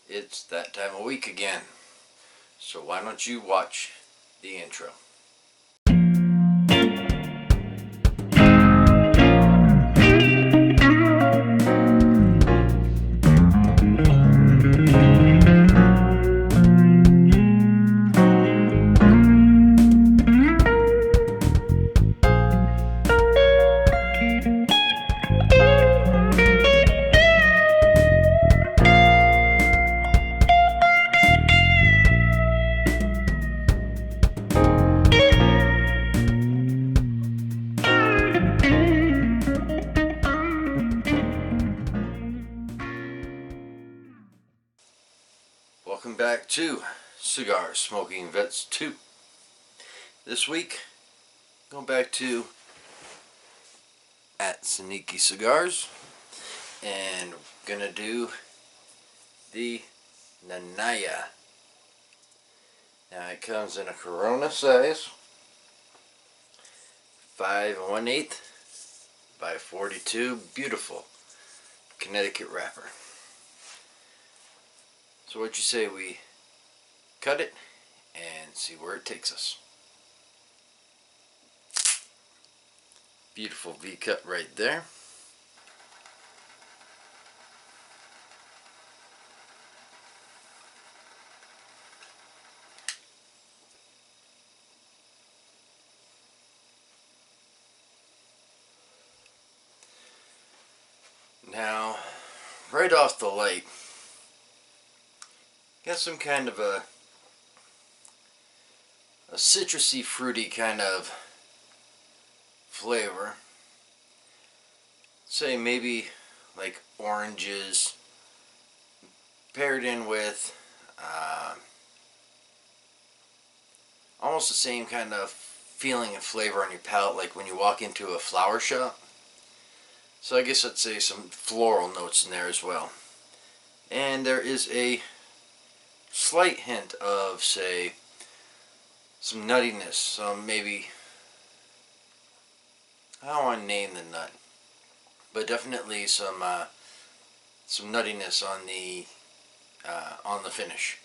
It's that time of week again. So why don't you watch the intro? Welcome back to Cigar Smoking Vets 2. This week, going back to Atsiniki cigars, and we're gonna do the Naniya. Now it comes in a Corona size, 5 1/8 by 42, beautiful Connecticut wrapper. So what'd you say we cut it and see where it takes us? Beautiful V cut right there. Now, right off the light, got some kind of a citrusy, fruity kind of flavor. Say maybe like oranges paired in with almost the same kind of feeling and flavor on your palate like when you walk into a flower shop. So I guess I'd say some floral notes in there as well. And there is a slight hint of, say, some nuttiness, some maybe, I don't want to name the nut, but definitely some nuttiness on the finish.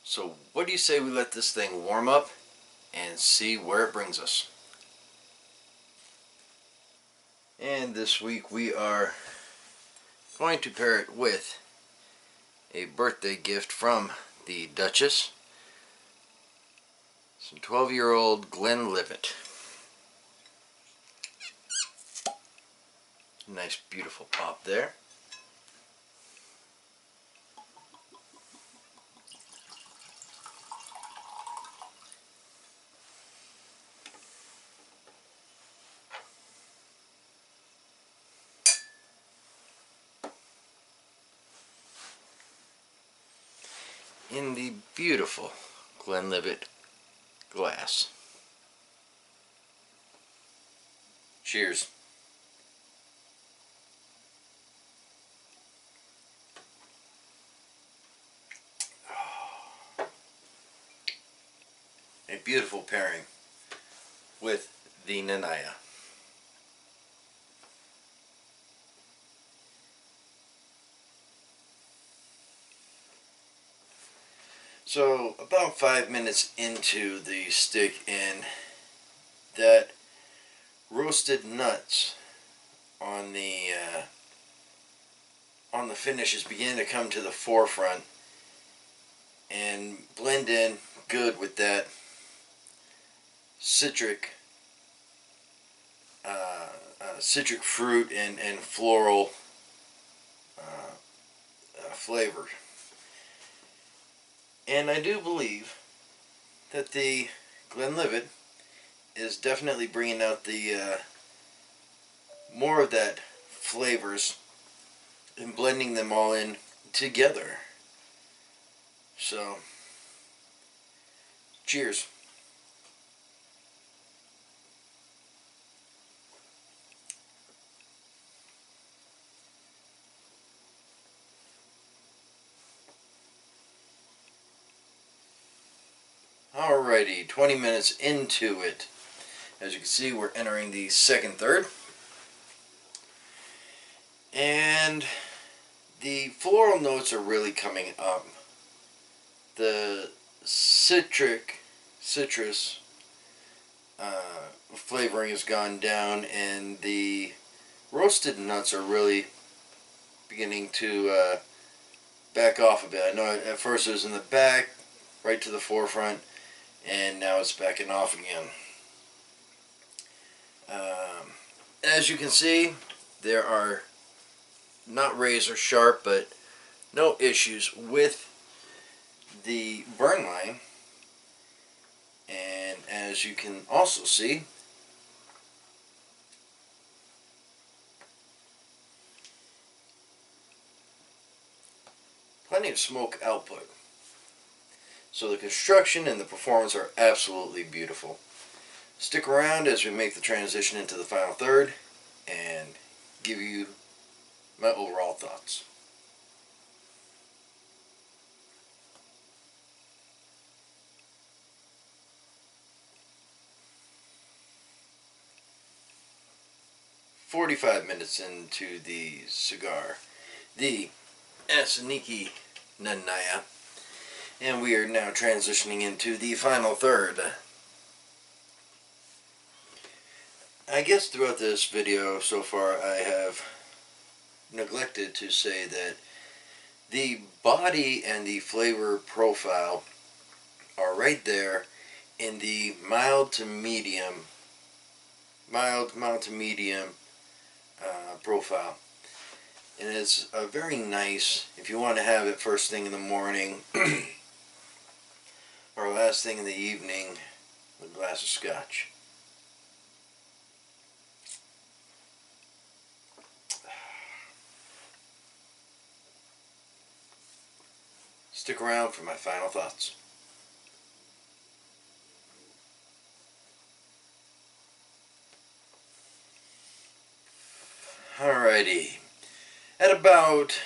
So what do you say we let this thing warm up and see where it brings us? And this week we are going to pair it with a birthday gift from the Duchess. Some 12-year-old Glenlivet. Nice beautiful pop there. In the beautiful Glenlivet glass. Cheers. A beautiful pairing with the Naniya. So about 5 minutes into the stick in, that roasted nuts on the finish is beginning to come to the forefront and blend in good with that citric fruit and floral flavor. And I do believe that the Glenlivet is definitely bringing out the more of that flavors and blending them all in together. So, cheers. Alrighty, 20 minutes into it. As you can see, we're entering the second third. And the floral notes are really coming up the citrus flavoring has gone down, and the roasted nuts are really beginning to back off a bit. I know at first it was in the back, right to the forefront, and now it's backing off again. As you can see, there are not razor sharp, but no issues with the burn line. And as you can also see, plenty of smoke output. So the construction and the performance are absolutely beautiful. Stick around as we make the transition into the final third and give you my overall thoughts. "45 minutes into the cigar, the Atsiniki Naniya, and we are now transitioning into the final third. I guess throughout this video so far I have neglected to say that the body and the flavor profile are right there in the mild to medium profile. And it's very nice if you want to have it first thing in the morning or last thing in the evening with a glass of scotch. Stick around for my final thoughts. Alrighty, at about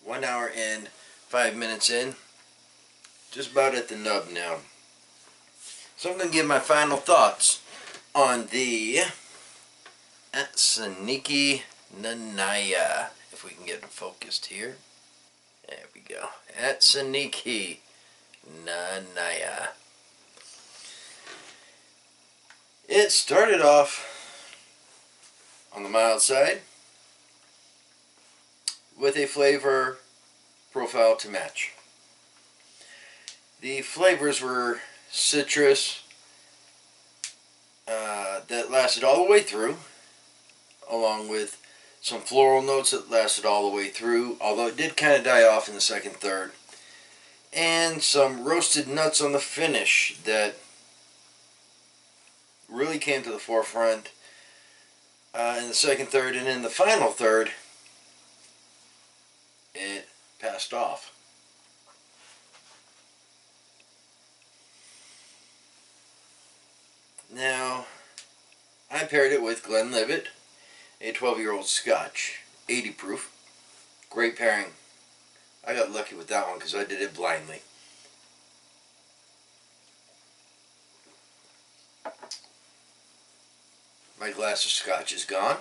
1 hour and 5 minutes in, just about at the nub now. So I'm going to give my final thoughts on the Atsiniki Naniya. If we can get it focused here. There we go. Atsiniki Naniya. It started off on the mild side with a flavor profile to match. The flavors were citrus that lasted all the way through, along with some floral notes that lasted all the way through, although it did kind of die off in the second third, and some roasted nuts on the finish that really came to the forefront in the second third, and in the final third it passed off. Now, I paired it with Glenlivet, a 12-year-old Scotch, 80 proof. Great pairing. I got lucky with that one because I did it blindly. My glass of scotch is gone.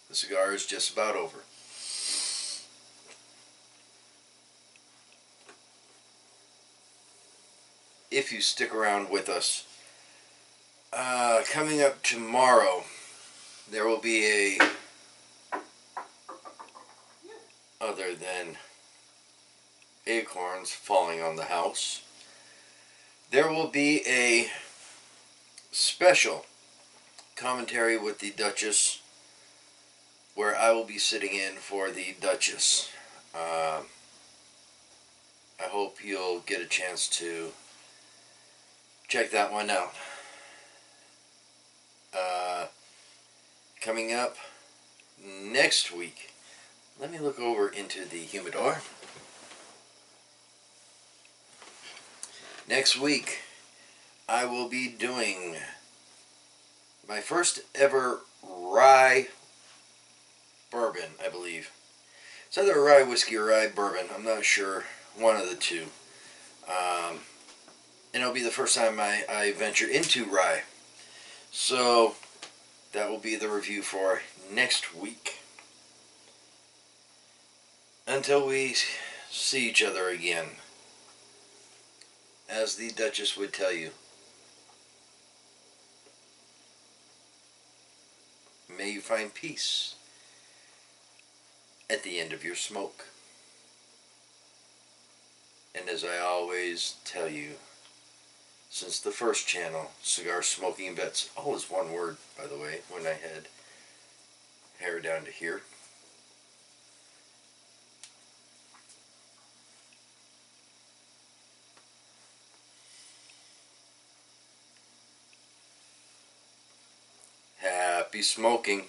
The cigar is just about over. If you stick around with us, coming up tomorrow, there will be other than acorns falling on the house, there will be a special commentary with the Duchess, where I will be sitting in for the Duchess. I hope you'll get a chance to check that one out. Coming up next week, let me look over into the humidor. Next week, I will be doing my first ever rye bourbon, I believe. It's either a rye whiskey or rye bourbon. I'm not sure. One of the two. And it'll be the first time I venture into rye. So that will be the review for next week. Until we see each other again. As the Duchess would tell you, may you find peace at the end of your smoke. And as I always tell you, since the first channel, Cigar Smoking Vets, all is one word, by the way, when I had hair down to here. Happy smoking.